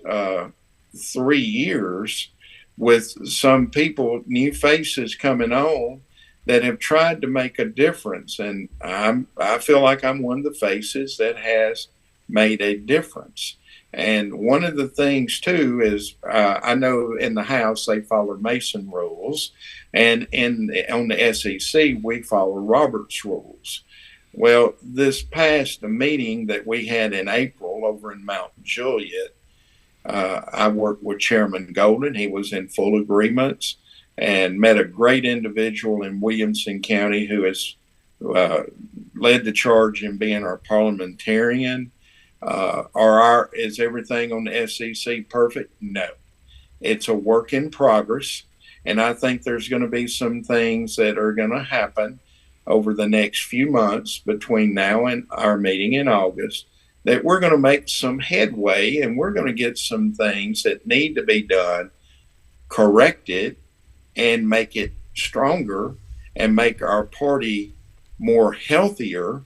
3 years with some people, new faces coming on that have tried to make a difference. And I feel like I'm one of the faces that has made a difference. And one of the things, too, is I know in the House they follow Mason rules, and on the SEC we follow Roberts rules. Well, this past meeting that we had in April over in Mount Juliet, I worked with Chairman Golden. He was in full agreements and met a great individual in Williamson County who has led the charge in being our parliamentarian. Is everything on the SEC perfect? No. It's a work in progress. And I think there's going to be some things that are going to happen over the next few months between now and our meeting in August that we're going to make some headway, and we're going to get some things that need to be done corrected and make it stronger and make our party more healthier.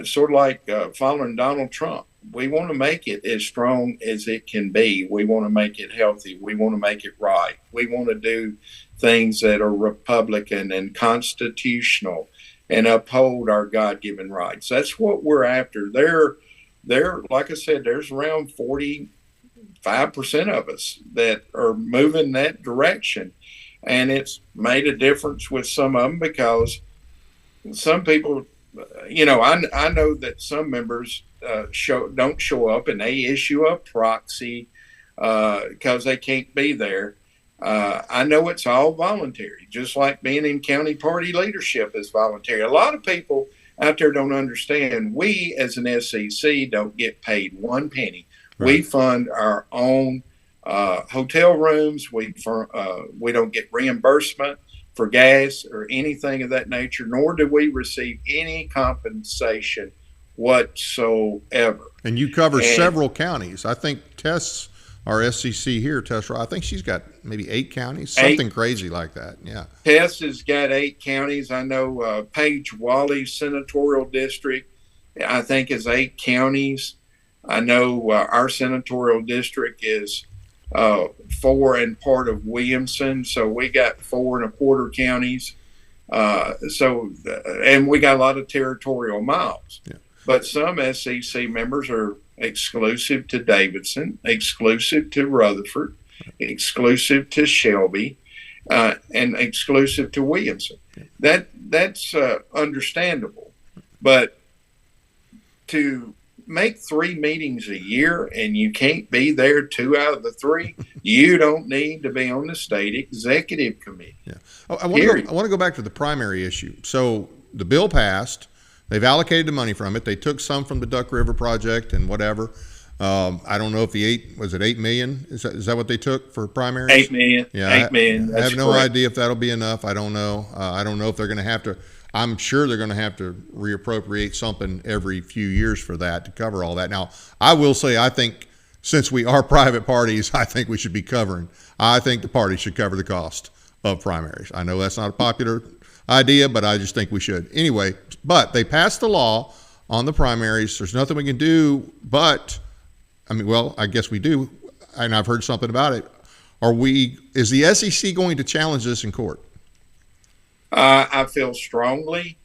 Sort of like following Donald Trump. We want to make it as strong as it can be. We want to make it healthy. We want to make it right. We want to do things that are Republican and constitutional and uphold our God-given rights. That's what we're after. There, like I said, there's around 45% of us that are moving that direction. And it's made a difference with some of them because some people, I know that some members don't show up and they issue a proxy because they can't be there. I know it's all voluntary, just like being in county party leadership is voluntary. A lot of people out there don't understand. We, as an SEC, don't get paid one penny. Right. We fund our own hotel rooms. We don't get reimbursement for gas or anything of that nature, nor do we receive any compensation whatsoever. And you cover several counties. I think Tess, our SEC here, Tess, I think she's got maybe 8 counties, something crazy like that. Yeah. Tess has got 8 counties. I know Paige Wally's senatorial district, I think, is 8 counties. I know our senatorial district is 4 and part of Williamson, so we got 4 1/4 counties. And we got a lot of territorial miles. Yeah. But some SEC members are exclusive to Davidson, exclusive to Rutherford, exclusive to Shelby, and exclusive to Williamson. That's understandable, but to make 3 meetings a year and you can't be there 2 out of the 3, you don't need to be on the state executive committee. Yeah. I want to go back to the primary issue. So the bill passed. They've allocated the money from it. They took some from the Duck River project and whatever. I don't know if was it 8 million? Is that what they took for primaries? 8 million. Yeah, 8 million. I have no correct. idea if that'll be enough. I don't know. I don't know if they're going to have to. I'm sure they're going to have to reappropriate something every few years for that to cover all that. Now, I will say, I think since we are private parties, I think we should be covering. I think the party should cover the cost of primaries. I know that's not a popular idea, but I just think we should. Anyway, but they passed the law on the primaries. There's nothing we can do, but I guess we do, and I've heard something about it. Is the SEC going to challenge this in court? I feel strongly.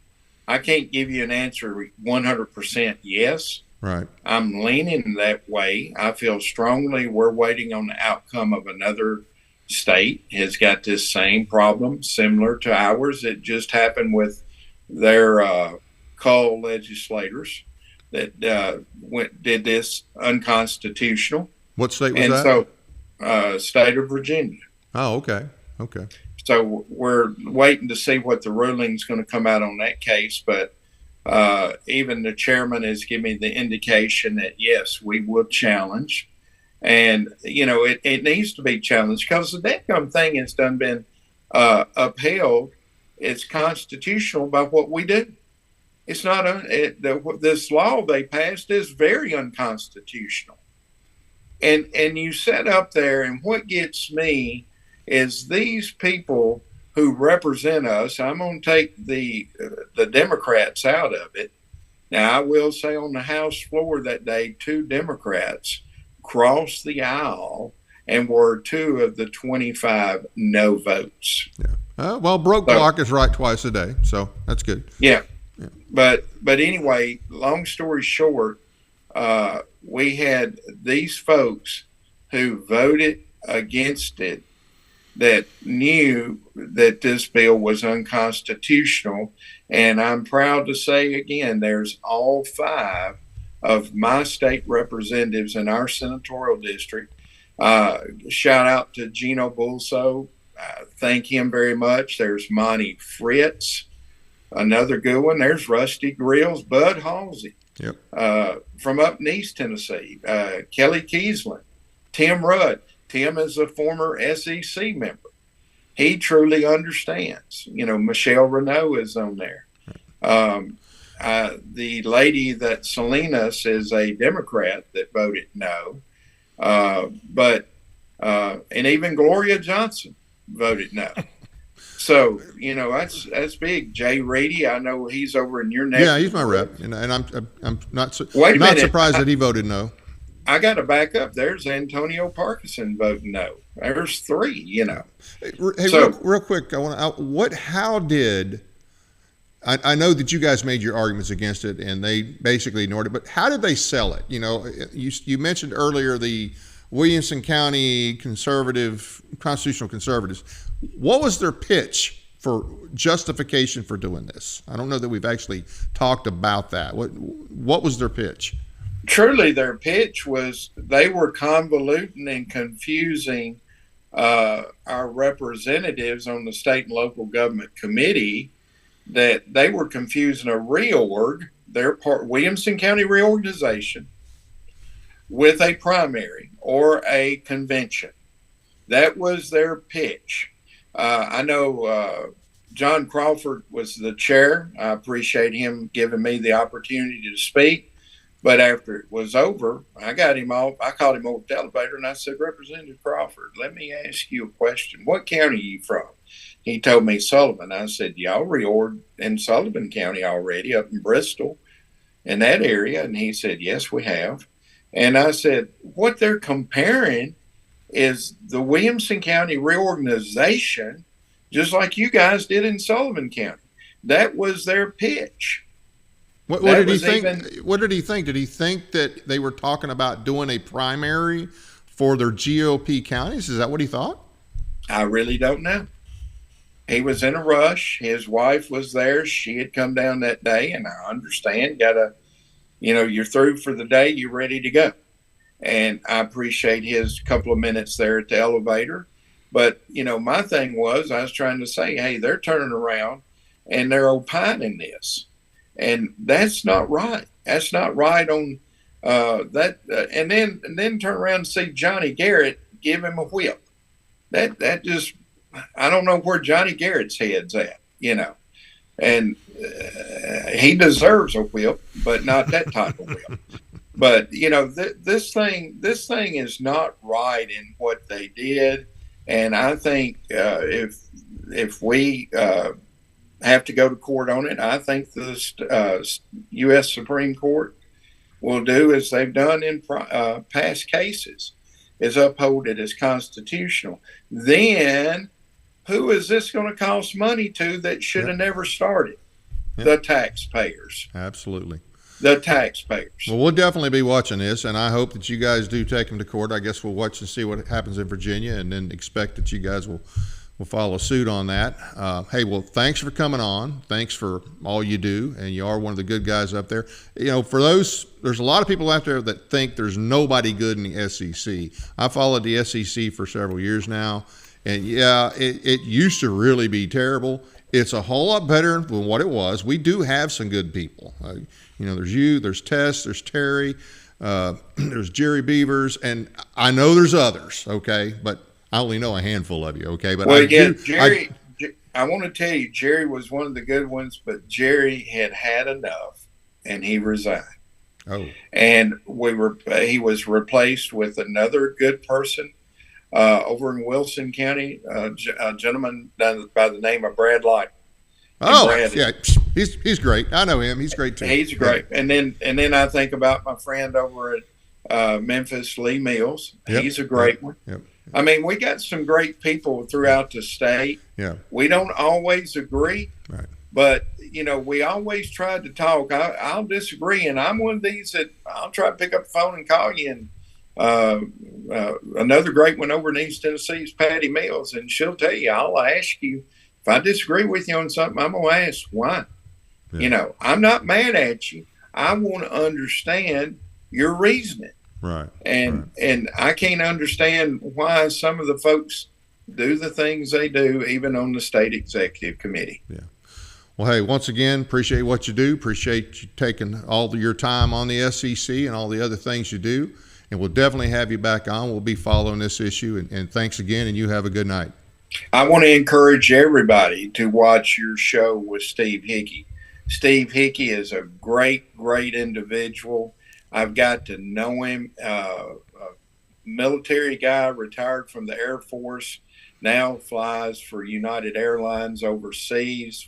I can't give you an answer 100% yes. Right. I'm leaning that way. I feel strongly we're waiting on the outcome of another state has got this same problem similar to ours. It just happened with their co-legislators that did this unconstitutional. What state was and that? So state of Virginia. Oh, okay. Okay. So we're waiting to see what the ruling is going to come out on that case. But even the chairman has given me the indication that, yes, we will challenge. And, it needs to be challenged because the DECOM thing has been upheld. It's constitutional by what we do. It's not this law they passed is very unconstitutional. And you sit up there, and what gets me is these people who represent us. I'm going to take the Democrats out of it. Now, I will say on the House floor that day, 2 Democrats crossed the aisle and were 2 of the 25 no votes. Yeah. Broke clock is right twice a day, so that's good. Yeah. But anyway, long story short, we had these folks who voted against it that knew that this bill was unconstitutional. And I'm proud to say again, there's all 5 of my state representatives in our senatorial district. Shout out to Gino Bulso. Thank him very much. There's Monty Fritz, another good one. There's Rusty Grills, Bud Halsey. Yep. From up in East Tennessee, Kelly Kiesland, Tim Rudd. Tim is a former SEC member. He truly understands. Michelle Renault is on there. The lady that Salinas is a Democrat that voted no. And even Gloria Johnson voted no. So, that's big. Jay Reedy, I know he's over in your neck. Yeah, he's my rep, and I'm not minute. Surprised that he voted no. I got to back up. There's Antonio Parkinson voting no. There's 3. Hey, real quick, how did? I know that you guys made your arguments against it, and they basically ignored it. But how did they sell it? You mentioned earlier the Williamson County constitutional conservatives. What was their pitch for justification for doing this? I don't know that we've actually talked about that. What was their pitch? Truly, their pitch was they were convoluting and confusing our representatives on the state and local government committee, that they were confusing a reorg, Williamson County reorganization, with a primary or a convention. That was their pitch. I know John Crawford was the chair. I appreciate him giving me the opportunity to speak. But after it was over, I got him off. I called him over the elevator and I said, Representative Crawford, let me ask you a question. What county are you from? He told me Sullivan. I said, y'all reorged in Sullivan County already up in Bristol in that area. And he said, yes, we have. And I said, what they're comparing is the Williamson County reorganization, just like you guys did in Sullivan County. That was their pitch. What did he think? What did he think? Did he think that they were talking about doing a primary for their GOP counties? Is that what he thought? I really don't know. He was in a rush. His wife was there. She had come down that day, and I understand. You're through for the day. You're ready to go. And I appreciate his couple of minutes there at the elevator. But, my thing was, I was trying to say, hey, they're turning around and they're opining this. And that's not right. That's not right on that. And then turn around and see Johnny Garrett give him a whip. That just, I don't know where Johnny Garrett's head's at, and he deserves a whip, but not that type of whip. But this thing is not right in what they did, and I think if we have to go to court on it, I think the U.S. Supreme Court will do as they've done in past cases, is uphold it as constitutional. Then who is this going to cost money to that should have never started? The taxpayers. Absolutely. The taxpayers. Well, we'll definitely be watching this, and I hope that you guys do take them to court. I guess we'll watch and see what happens in Virginia, and then expect that you guys will follow suit on that. Hey, well, thanks for coming on. Thanks for all you do, and you are one of the good guys up there. For those, there's a lot of people out there that think there's nobody good in the SEC. I followed the SEC for several years now, and it used to really be terrible. It's a whole lot better than what it was. We do have some good people. There's you, there's Tess, there's Terry, there's Jerry Beavers, and I know there's others, okay? But I only know a handful of you, okay? But Jerry, I want to tell you, Jerry was one of the good ones, but Jerry had enough, and he resigned. Oh. And he was replaced with another good person over in Wilson County, a gentleman by the name of Brad Light. Yeah, he's great. I know him. He's great too. He's great. And then I think about my friend over at Memphis, Lee Mills. Yep. He's a great one. Yep. I mean, we got some great people throughout the state. Yeah. We don't always agree, right? But we always try to talk. I'll disagree, and I'm one of these that I'll try to pick up the phone and call you. And another great one over in East Tennessee is Patty Mills, and she'll tell you. I'll ask you if I disagree with you on something. I'm gonna ask why. Yeah. I'm not mad at you. I want to understand your reasoning. Right. And I can't understand why some of the folks do the things they do, even on the state executive committee. Yeah. Well, hey, once again, appreciate what you do. Appreciate you taking all your time on the SEC and all the other things you do. And we'll definitely have you back on. We'll be following this issue. And thanks again, and you have a good night. I want to encourage everybody to watch your show with Steve Hickey. Steve Hickey is a great, great individual. I've got to know him. A military guy, retired from the Air Force, now flies for United Airlines overseas.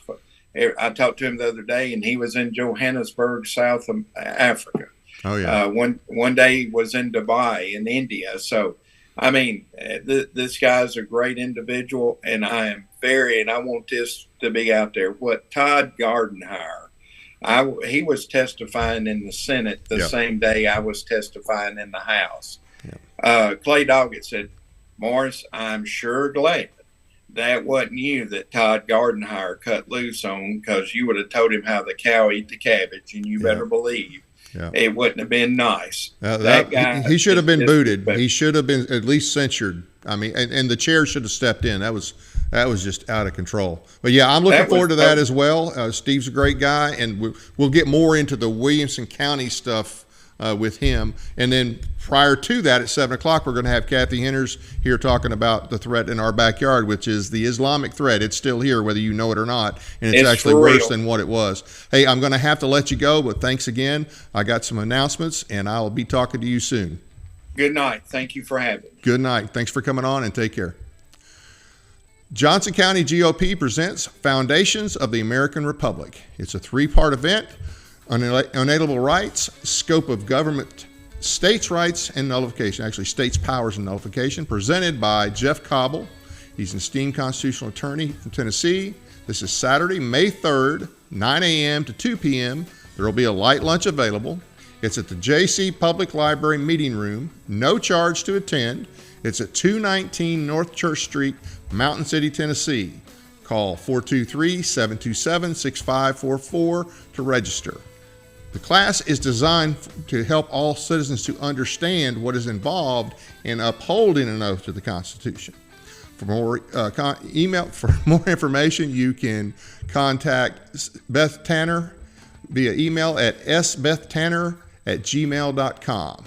I talked to him the other day, and he was in Johannesburg, South Africa. Oh, yeah. One day he was in Dubai in India. So, I mean, this guy's a great individual, and I want this to be out there. What Todd Gardenhire, he was testifying in the Senate the same day I was testifying in the House. Clay Doggett said, Morris, I'm sure glad that wasn't you that Todd Gardenhire cut loose on, because you would have told him how the cow eat the cabbage, and you better believe it wouldn't have been nice. That guy, he should have been booted. He should have been at least censured. I mean, and the chair should have stepped in. That was just out of control. But yeah, I'm looking forward to that as well. Steve's a great guy, and we'll get more into the Williamson County stuff with him. And then prior to that, at 7 o'clock, we're going to have Kathy Henners here talking about the threat in our backyard, which is the Islamic threat. It's still here, whether you know it or not, and it's actually worse than what it was. Hey, I'm going to have to let you go, but thanks again. I got some announcements, and I'll be talking to you soon. Good night. Thank you for having me. Good night. Thanks for coming on, and take care. Johnson County GOP presents Foundations of the American Republic. It's a 3-part event: unalienable rights, scope of government, states' rights and nullification, actually states' powers and nullification, presented by Jeff Cobble. He's an esteemed constitutional attorney from Tennessee. This is Saturday, May 3rd, 9 a.m. to 2 p.m. There will be a light lunch available. It's at the JC Public Library Meeting Room, no charge to attend. It's at 219 North Church Street, Mountain City, Tennessee. Call 423-727-6544 to register. The class is designed to help all citizens to understand what is involved in upholding an oath to the Constitution. For more information, you can contact Beth Tanner via email at sbethtanner@gmail.com.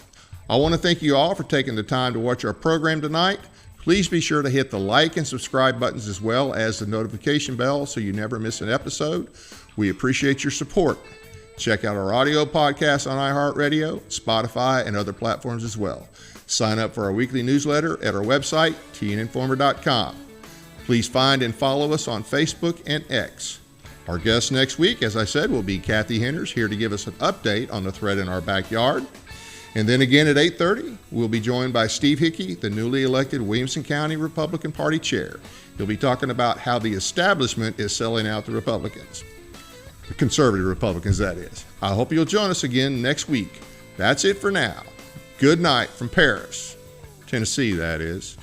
I want to thank you all for taking the time to watch our program tonight. Please be sure to hit the like and subscribe buttons as well as the notification bell so you never miss an episode. We appreciate your support. Check out our audio podcast on iHeartRadio, Spotify, and other platforms as well. Sign up for our weekly newsletter at our website, tninformer.com. Please find and follow us on Facebook and X. Our guest next week, as I said, will be Kathy Henners, here to give us an update on the threat in our backyard. And then again at 8:30, we'll be joined by Steve Hickey, the newly elected Williamson County Republican Party chair. He'll be talking about how the establishment is selling out the Republicans. The conservative Republicans, that is. I hope you'll join us again next week. That's it for now. Good night from Paris, Tennessee, that is.